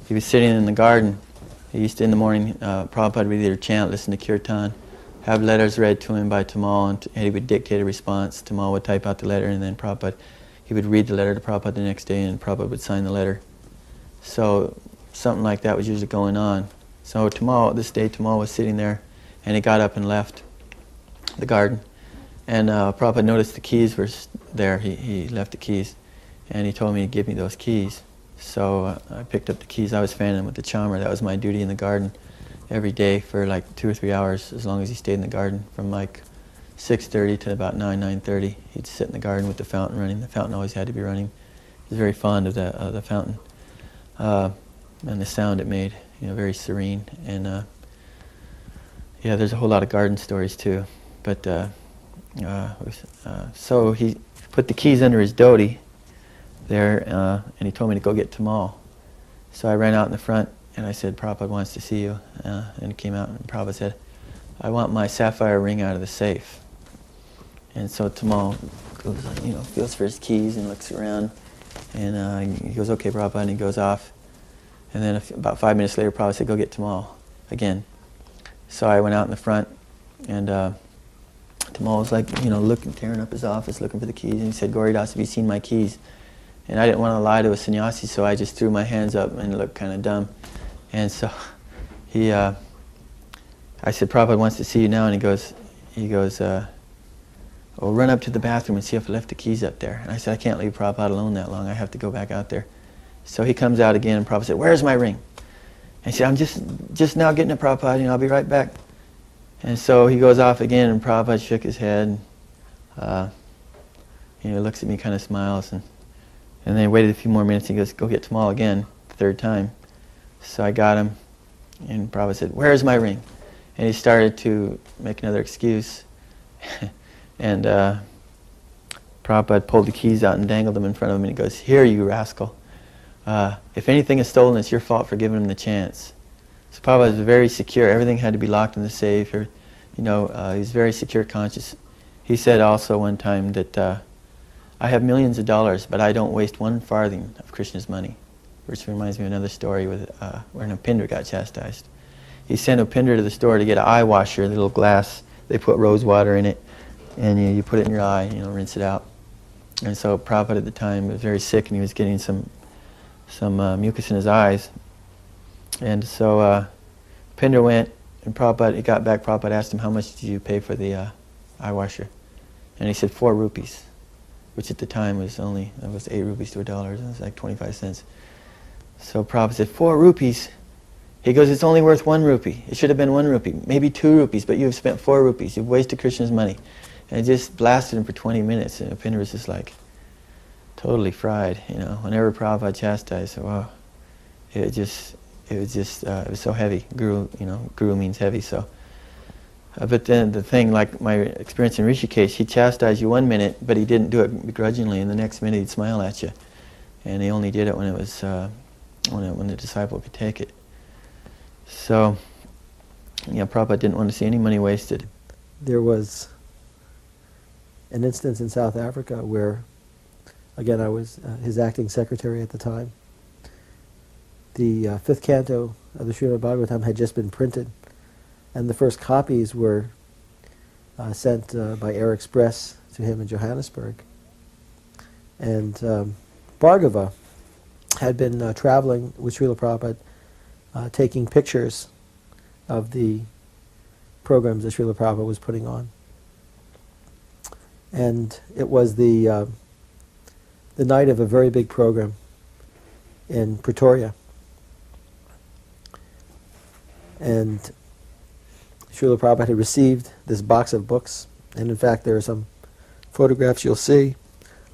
he was sitting in the garden. He used to, in the morning, Prabhupada would either chant, listen to kirtan, have letters read to him by Tamal, and he would dictate a response. Tamal would type out the letter, and then Prabhupada, he would read the letter to Prabhupada the next day, and Prabhupada would sign the letter. So something like that was usually going on. So this day Tamal was sitting there, and he got up and left the garden. And Prabhupada noticed the keys were there. He left the keys, and he told me to give me those keys. So I picked up the keys. I was fanning them with the chamar. That was my duty in the garden every day for like 2 or 3 hours, as long as he stayed in the garden, from like 6:30 to about 9:30. He'd sit in the garden with the fountain running. The fountain always had to be running. He was very fond of the fountain and the sound it made. Very serene. And yeah, there's a whole lot of garden stories too. But so he put the keys under his dhoti there, and he told me to go get Tamal. So I ran out in the front, and I said, Prabhupada wants to see you. And he came out, and Prabhupada said, I want my sapphire ring out of the safe. And so Tamal goes, feels for his keys and looks around, and he goes, okay, Prabhupada, and he goes off. And then about 5 minutes later, Prabhupada said, go get Tamal again. So I went out in the front, and Tamal was like, looking, tearing up his office, looking for the keys, and he said, Gauridas, have you seen my keys? And I didn't want to lie to a sannyasi, so I just threw my hands up and looked kind of dumb. And so I said, Prabhupada wants to see you now, and he goes, well, run up to the bathroom and see if I left the keys up there. And I said, I can't leave Prabhupada alone that long. I have to go back out there. So he comes out again, and Prabhupada said, where's my ring? And he said, I'm just now getting it, Prabhupada, I'll be right back. And so he goes off again, and Prabhupada shook his head. He looks at me, kind of smiles, and then he waited a few more minutes. He goes, go get Tamal again, the third time. So I got him, and Prabhupada said, where's my ring? And he started to make another excuse. And Prabhupada pulled the keys out and dangled them in front of him, and he goes, here, you rascal. If anything is stolen, it's your fault for giving him the chance. So Prabhupada was very secure. Everything had to be locked in the safe. He was very secure conscious. He said also one time that I have millions of dollars, but I don't waste one farthing of Krishna's money, which reminds me of another story where Upindra got chastised. He sent Upindra to the store to get an eye washer, a little glass. They put rose water in it, and you put it in your eye, rinse it out. And so Prabhupada at the time was very sick, and he was getting some mucus in his eyes. And so Upindra went, and he got back, Prabhupada asked him, how much did you pay for the eye washer? And he said, 4 rupees, which at the time was 8 rupees to $1. It was like 25 cents. So Prabhupada said, 4 rupees? He goes, it's only worth 1 rupee. It should have been 1 rupee, maybe 2 rupees, but you've spent 4 rupees. You've wasted Krishna's money. And it just blasted him for 20 minutes, and Upindra was just like totally fried, Whenever Prabhupada chastised, wow, it was so heavy. Guru means heavy, so. But then the thing, like my experience in Rishikesh, he chastised you 1 minute, but he didn't do it begrudgingly, and the next minute he'd smile at you. And he only did it when it was when the disciple could take it. So, Prabhupada didn't want to see any money wasted. There was an instance in South Africa where, again, I was his acting secretary at the time. The 5th canto of the Srimad Bhagavatam had just been printed, and the first copies were sent by Air Express to him in Johannesburg. And Bhargava had been traveling with Srila Prabhupada, taking pictures of the programs that Srila Prabhupada was putting on. And it was the night of a very big program in Pretoria. And Srila Prabhupada had received this box of books, and in fact there are some photographs you'll see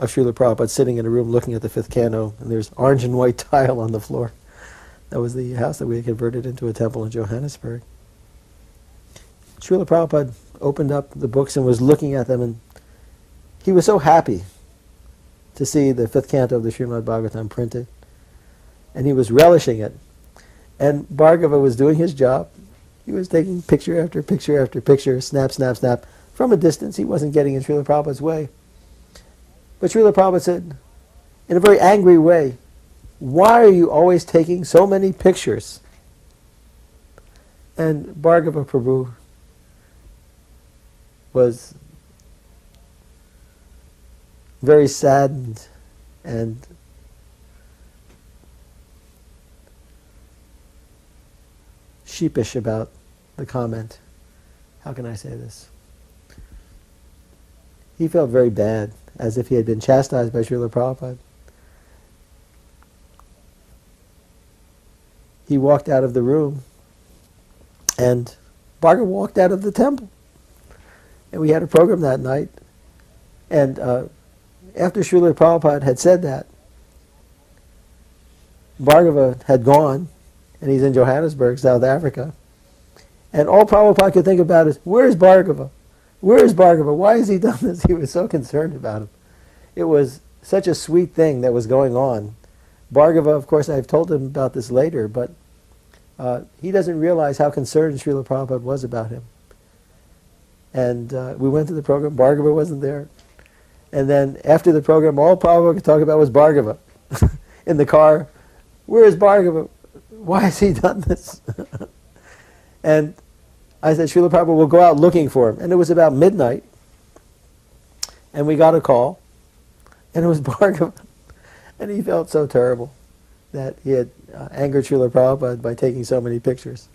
of Srila Prabhupada sitting in a room looking at the 5th canto, and there's orange and white tile on the floor. That was the house that we had converted into a temple in Johannesburg. Srila Prabhupada opened up the books and was looking at them, and he was so happy to see the 5th canto of the Srimad Bhagavatam printed, and he was relishing it. And Bhargava was doing his job. He was taking picture after picture after picture, snap, snap, snap. From a distance, he wasn't getting in Srila Prabhupada's way. But Srila Prabhupada said, in a very angry way, why are you always taking so many pictures? And Bhargava Prabhu was very saddened and sheepish about the comment. How can I say this? He felt very bad, as if he had been chastised by Srila Prabhupada. He walked out of the room, and Bhargava walked out of the temple. And we had a program that night. And after Srila Prabhupada had said that, Bhargava had gone, and he's in Johannesburg, South Africa. And all Prabhupada could think about is, where's Bhargava? Where's Bhargava? Why has he done this? He was so concerned about him. It was such a sweet thing that was going on. Bhargava, of course, I've told him about this later, but he doesn't realize how concerned Srila Prabhupada was about him. And we went to the program. Bhargava wasn't there. And then after the program, all Prabhupada could talk about was Bhargava. In the car, where is Bhargava? Why has he done this? And I said, Srila Prabhupada will go out looking for him. And it was about midnight. And we got a call. And it was Bhargava. And he felt so terrible that he had angered Srila Prabhupada by taking so many pictures.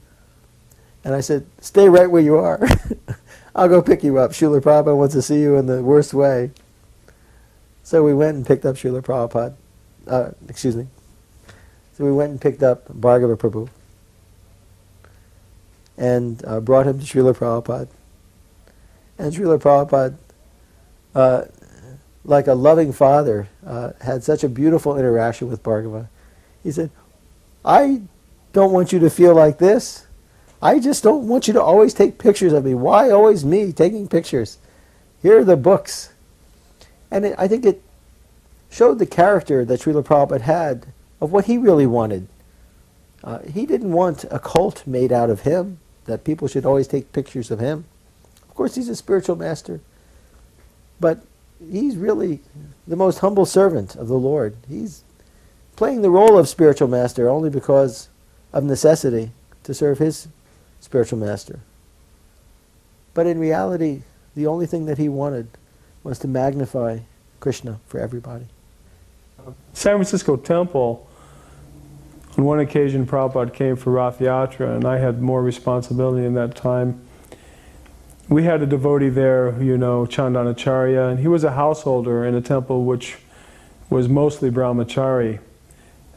And I said, stay right where you are. I'll go pick you up. Srila Prabhupada wants to see you in the worst way. So we went and picked up Srila Prabhupada. So we went and picked up Bhargava Prabhu and brought him to Srila Prabhupada. And Srila Prabhupada, like a loving father, had such a beautiful interaction with Bhargava. He said, I don't want you to feel like this. I just don't want you to always take pictures of me. Why always me taking pictures? Here are the books. And I think it showed the character that Srila Prabhupada had of what he really wanted. He didn't want a cult made out of him, that people should always take pictures of him. Of course, he's a spiritual master, but he's really the most humble servant of the Lord. He's playing the role of spiritual master only because of necessity to serve his spiritual master. But in reality, the only thing that he wanted was to magnify Krishna for everybody. San Francisco Temple, on one occasion Prabhupada came for Rath Yatra, and I had more responsibility in that time. We had a devotee there, you know, Chandanacharya, and he was a householder in a temple which was mostly brahmachari,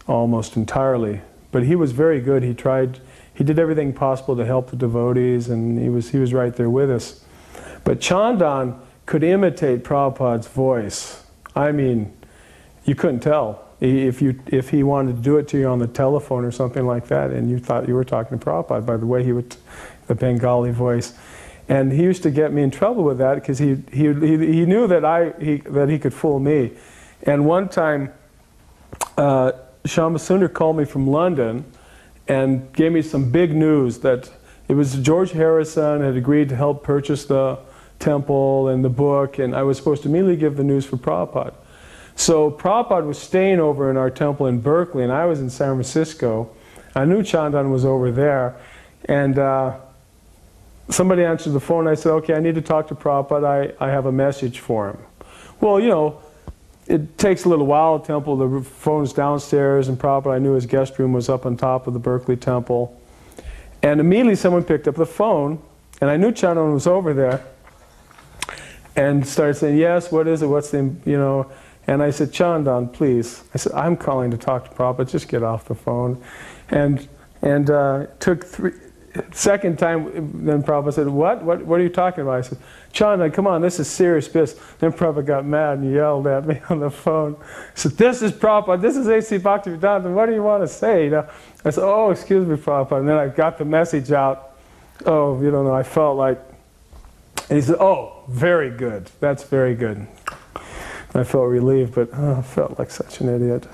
almost entirely. But he was very good. He did everything possible to help the devotees, and he was right there with us. But Chandan could imitate Prabhupada's voice. I mean, you couldn't tell. If he wanted to do it to you on the telephone or something like that, and you thought you were talking to Prabhupada by the way he would, the Bengali voice. And he used to get me in trouble with that because he knew that he could fool me. And one time, Shama Sundar called me from London and gave me some big news that it was George Harrison had agreed to help purchase the temple and the book, and I was supposed to immediately give the news for Prabhupada. So Prabhupada was staying over in our temple in Berkeley, and I was in San Francisco. I knew Chandan was over there, and somebody answered the phone. I said, okay, I need to talk to Prabhupada. I have a message for him. Well, you know, it takes a little while at the temple. The phone's downstairs, and Prabhupada, I knew his guest room was up on top of the Berkeley temple. And immediately someone picked up the phone, and I knew Chandan was over there, and started saying, yes, what is it, what's the, you know, and I said, Chandan, please. I said, I'm calling to talk to Prabhupada, just get off the phone. And took second time, then Prabhupada said, what are you talking about? I said, Chandan, come on, this is serious business. Then Prabhupada got mad and yelled at me on the phone. He said, this is Prabhupada, this is A.C. Bhaktivedanta, what do you want to say? You know? I said, oh, excuse me, Prabhupada. And then I got the message out. Oh, you don't know, I felt like, and he said, oh, very good, that's very good. I felt relieved, but I felt like such an idiot.